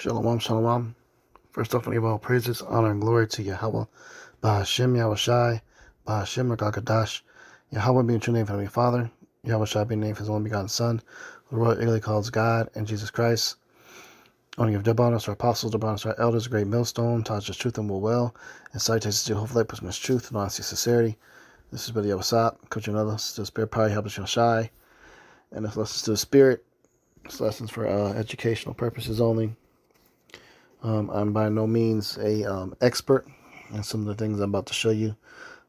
Shalom, shalom. First off, I give all praises, honor, and glory to Yahweh, Bahashem, Yahweh Shai, Bahashem, Rakakadash, Yahweh being true name for the Father, Yahweh Shai being named for his only begotten Son, the royal Italy calls God, and Jesus Christ. I want to give double honors to our apostles, double honors to our elders, great millstone, taught us truth and will well, and salutations to hopefully put much truth and honesty and sincerity. This is Brother Yahweh coach another, still spirit power, help us Shai, and this lessons to the spirit. It's lessons for educational purposes only. I'm by no means a expert in some of the things I'm about to show you.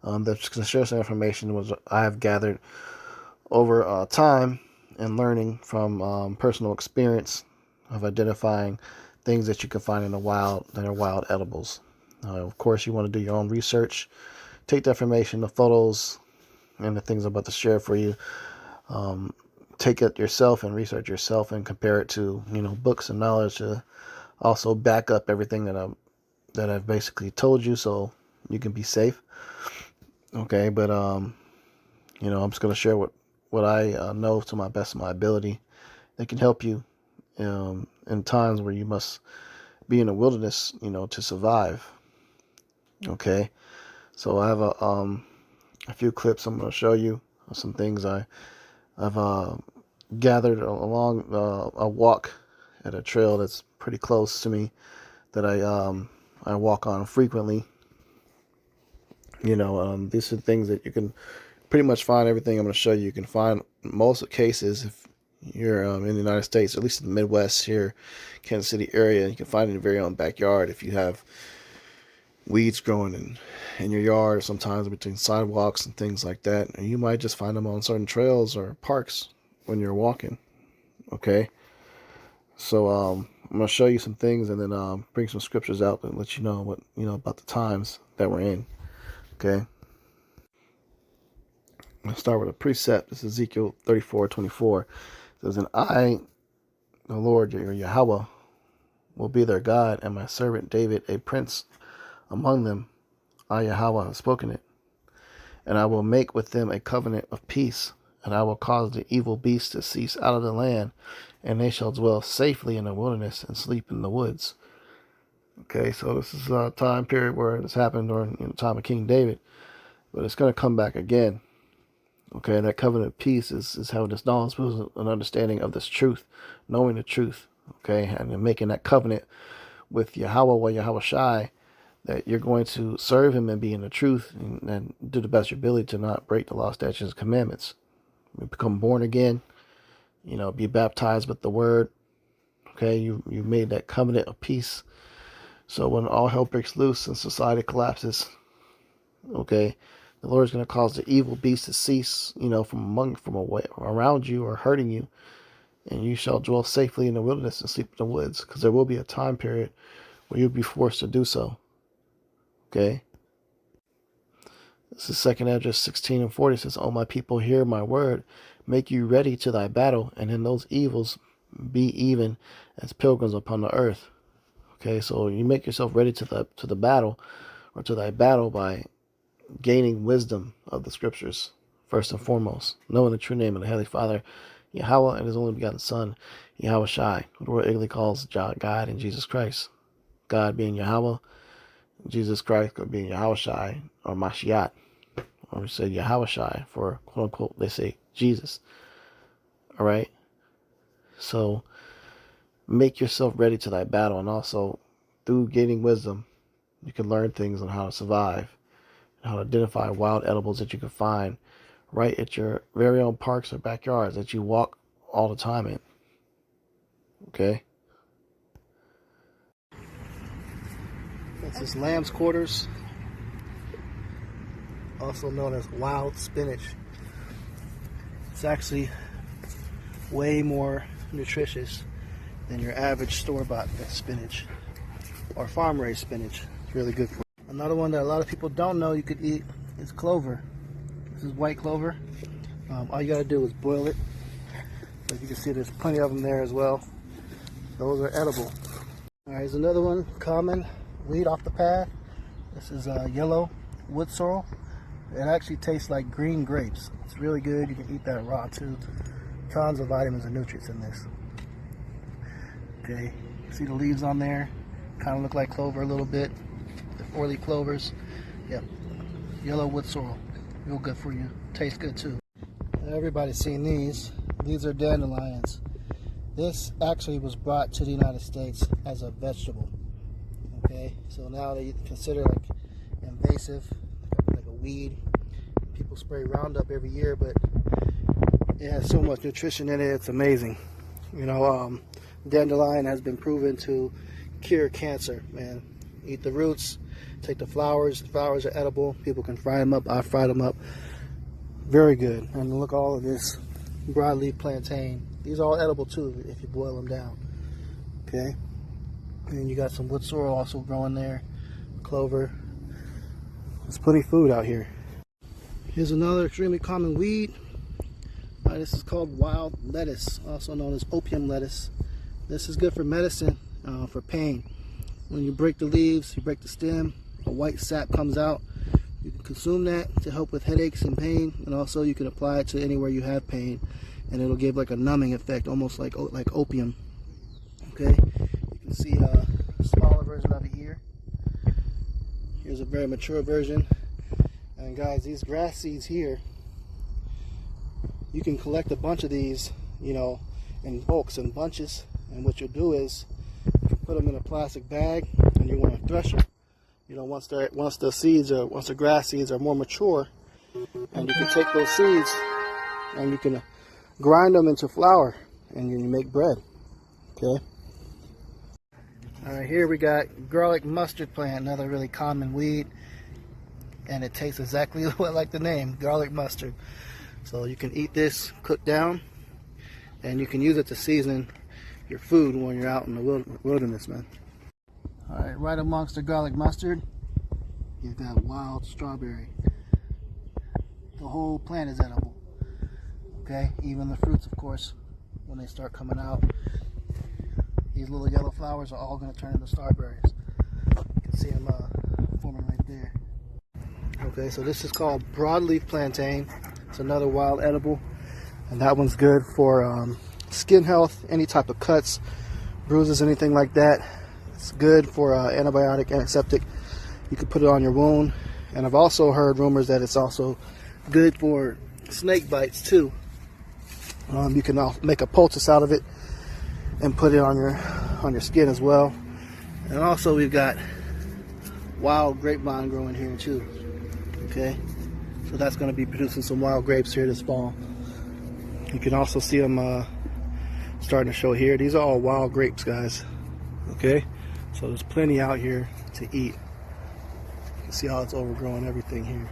That's going to share some information which I have gathered over time and learning from personal experience of identifying things that you can find in the wild that are wild edibles. Of course, you want to do your own research. Take the information, the photos, and the things I'm about to share for you. Take it yourself and research yourself and compare it to books and knowledge to also back up everything that I've basically told you, so you can be safe. Okay, but I'm just gonna share what I know to my best of my ability that can help you in times where you must be in the wilderness, to survive. Okay, so I have a few clips I'm gonna show you of some things I've gathered along a walk at a trail that's pretty close to me that I walk on frequently. These are things that you can pretty much find everything I'm going to show you. You can find most cases if you're in the United States, at least in the Midwest here, Kansas City area. You can find it in your very own backyard if you have weeds growing in your yard, sometimes between sidewalks and things like that. And you might just find them on certain trails or parks when you're walking. Okay, so I'm going to show you some things and then bring some scriptures out and let you know what about the times that we're in. Okay, let's start with a precept. This is Ezekiel 34:24. It says, "And I, the Lord, your Yahweh, will be their God, and my servant David a prince among them. I, Yahweh, have spoken it. And I will make with them a covenant of peace, and I will cause the evil beasts to cease out of the land, and they shall dwell safely in the wilderness and sleep in the woods." Okay, so this is a time period where this happened during the time of King David, but it's going to come back again. Okay, that covenant of peace is having this knowledge, an understanding of this truth, knowing the truth. Okay, and making that covenant with Yahweh or Yahweh Shai that you're going to serve him and be in the truth and do the best of your ability to not break the law, statutes, and commandments. You become born again, be baptized with the word. Okay, you made that covenant of peace. So when all hell breaks loose and society collapses, okay, the Lord is going to cause the evil beast to cease, from away, around you or hurting you, and you shall dwell safely in the wilderness and sleep in the woods, because there will be a time period where you'll be forced to do so. Okay. This is 2nd Esdras 16:40. It says, "O my people, hear my word. Make you ready to thy battle, and in those evils be even as pilgrims upon the earth." Okay, so you make yourself ready to the battle, or to thy battle, by gaining wisdom of the scriptures, first and foremost, knowing the true name of the Heavenly Father, Yahweh, and his only begotten Son, Yahweh Shai, who the world Italy calls God and Jesus Christ. God being Yahweh, Jesus Christ being Yahweh Shai, or Mashiach, or we say Yahweh Shai for quote unquote, they say Jesus. All right, so make yourself ready to thy battle, and also through gaining wisdom, you can learn things on how to survive, how to identify wild edibles that you can find right at your very own parks or backyards that you walk all the time in. Okay. This is lamb's quarters, also known as wild spinach. It's actually way more nutritious than your average store-bought spinach or farm-raised spinach. It's really good for you. Another one that a lot of people don't know you could eat is clover. This is white clover. All you gotta do is boil it. As you can see, there's plenty of them there as well. Those are edible. All right, here's another one, common weed off the path. This is yellow wood sorrel. It actually tastes like green grapes. It's really good. You can eat that raw too. Tons of vitamins and nutrients in this. Okay, See the leaves on there? Kind of look like clover a little bit. The 4-leaf clovers. Yep. Yellow wood sorrel. Real good for you. Tastes good too. Everybody's seen these. These are dandelions. This actually was brought to the United States as a vegetable. Okay, so now they consider like invasive, like a weed. People spray Roundup every year, but it has so much nutrition in it, it's amazing. You know, dandelion has been proven to cure cancer, man. Eat the roots, take the flowers. The flowers are edible. People can fry them up. I fried them up. Very good. And look at all of this broadleaf plantain. These are all edible too if you boil them down. Okay. And you got some wood sorrel also growing there. Clover. There's plenty of food out here. Here's another extremely common weed. This is called wild lettuce, also known as opium lettuce. This is good for medicine, for pain. When you break the leaves, you break the stem, a white sap comes out. You can consume that to help with headaches and pain, and also you can apply it to anywhere you have pain, and it'll give like a numbing effect, almost like opium. Okay, you can see a smaller version of it here. Here's a very mature version. And guys, these grass seeds here, you can collect a bunch of these, you know, in bulks and bunches. And what you'll do is you can put them in a plastic bag, and you want to thresh them. You know, once the grass seeds are more mature, and you can take those seeds and you can grind them into flour, and you make bread. Okay. All right, here we got garlic mustard plant, another really common weed, and it tastes exactly like the name, garlic mustard. So you can eat this cooked down, and you can use it to season your food when you're out in the wilderness, man. All right, right amongst the garlic mustard, you've got wild strawberry. The whole plant is edible. Okay, even the fruits, of course, when they start coming out. These little yellow flowers are all going to turn into strawberries. You can see them forming right there. Okay, so this is called broadleaf plantain. It's another wild edible, and that one's good for skin health, any type of cuts, bruises, anything like that. It's good for antibiotic, antiseptic. You can put it on your wound, and I've also heard rumors that it's also good for snake bites too. You can make a poultice out of it and put it on your skin as well. And also we've got wild grapevine growing here too. Okay, so that's going to be producing some wild grapes here this fall. You can also see them starting to show here. These are all wild grapes, guys. Okay, so there's plenty out here to eat. You can see how it's overgrowing everything here.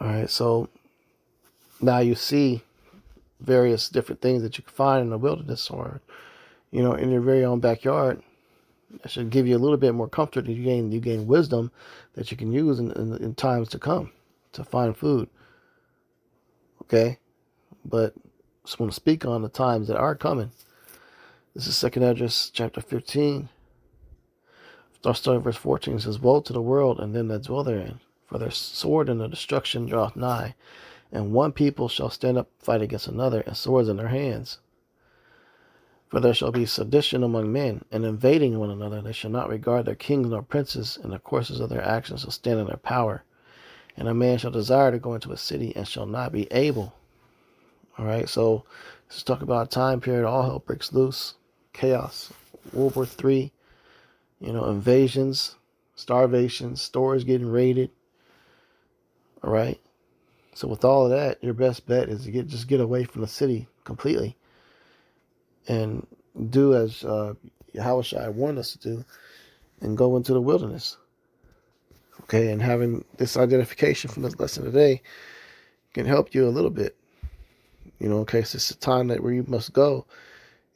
All right, so now you see various different things that you can find in the wilderness, or you know, in your very own backyard. That should give you a little bit more comfort. You gain wisdom that you can use in times to come to find food. Okay, but I just want to speak on the times that are coming. This is 2nd Esdras chapter 15. Starting verse 14, it says, "Woe to the world and them that dwell therein, for their sword and their destruction draweth nigh, and one people shall stand up and fight against another, and swords in their hands. For there shall be sedition among men, and invading one another. They shall not regard their kings nor princes, and the courses of their actions shall stand in their power. And a man shall desire to go into a city, and shall not be able." All right, so let's talk about a time period. All hell breaks loose, chaos, World War III, you know, invasions, starvation, stores getting raided. All right, so with all of that, your best bet is to just get away from the city completely, and do as Yahushua warned us to do, and go into the wilderness. Okay, and having this identification from this lesson today can help you a little bit. You know, in case it's a time that where you must go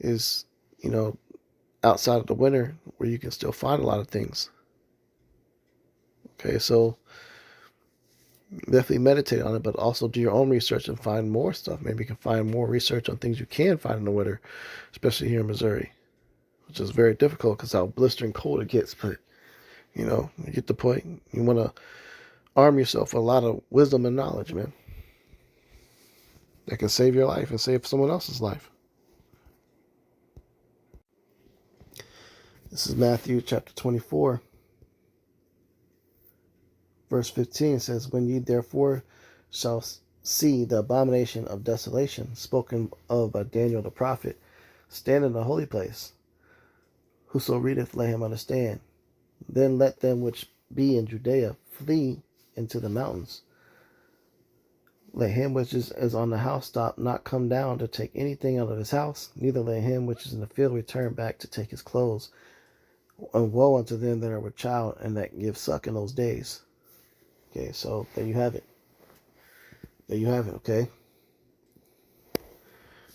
is, you know, outside of the winter, where you can still find a lot of things. Okay, so definitely meditate on it, but also do your own research and find more stuff. Maybe you can find more research on things you can find in the winter, especially here in Missouri, which is very difficult because how blistering cold it gets. But, you know, you get the point. You want to arm yourself with a lot of wisdom and knowledge, man, that can save your life and save someone else's life. This is Matthew chapter 24, verse 15. It says, when ye therefore shall see the abomination of desolation, spoken of by Daniel the prophet, stand in the holy place, whoso readeth, let him understand. Then let them which be in Judea flee into the mountains. Let him which is on the housetop not come down to take anything out of his house, neither let him which is in the field return back to take his clothes. And woe unto them that are with child and that give suck in those days. Okay, so there you have it. There you have it, okay?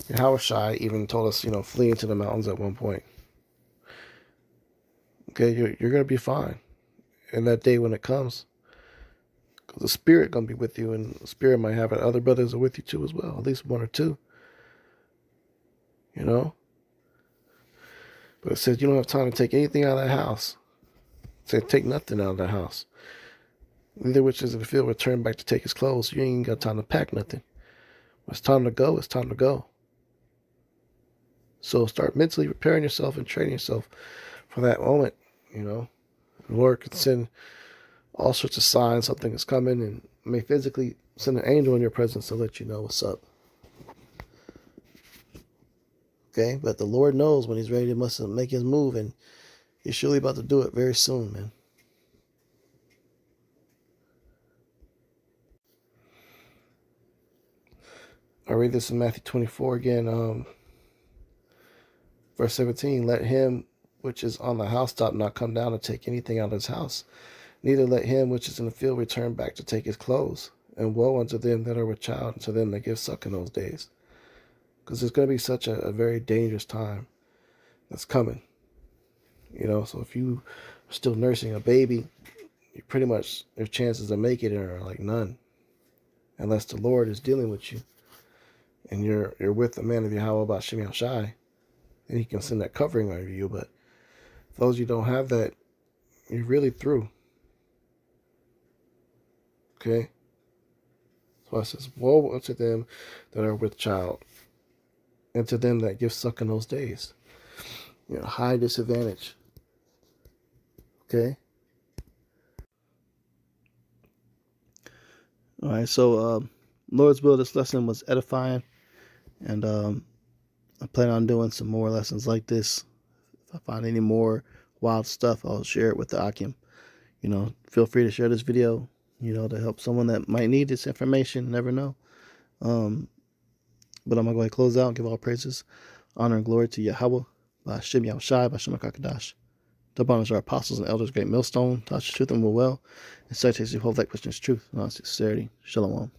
Yahushua even told us, flee into the mountains at one point. Okay, you're going to be fine in that day when it comes. Because the Spirit going to be with you, and the Spirit might have it. Other brothers are with you too as well, at least one or two. But it says you don't have time to take anything out of that house. It says take nothing out of the house. Neither which is in the field return back to take his clothes. You ain't got time to pack nothing. When it's time to go, it's time to go. So start mentally preparing yourself and training yourself for that moment. The Lord could send all sorts of signs something is coming, and may physically send an angel in your presence to let you know what's up. Okay, but the Lord knows when he's ready to make his move, and he's surely about to do it very soon, man. I read this in Matthew 24 again, verse 17. Let him which is on the housetop not come down to take anything out of his house, neither let him which is in the field return back to take his clothes. And woe unto them that are with child, and to them that give suck in those days. Because it's going to be such a very dangerous time that's coming. So if you are still nursing a baby, you pretty much, your chances of making it are like none. Unless the Lord is dealing with you, and you're with the man of Yahweh Ba'Shem Yahushai, and he can send that covering over you. But for those you don't have that, you're really through. Okay? So it says, woe unto them that are with child, and to them that give suck in those days. High disadvantage. Okay? All right, so Lord's will, this lesson was edifying, and I plan on doing some more lessons like this. If I find any more wild stuff, I'll share it with the Akim. Feel free to share this video, to help someone that might need this information. Never know. But I'm going to go ahead and close out and give all praises, honor, and glory to Yahweh, Ba'Shem Yahushai, Ba'Shem HaKadosh. The bonus are apostles and elders, great millstone, touch the truth and will well, and citates the whole that questions truth and honest sincerity. Shalom.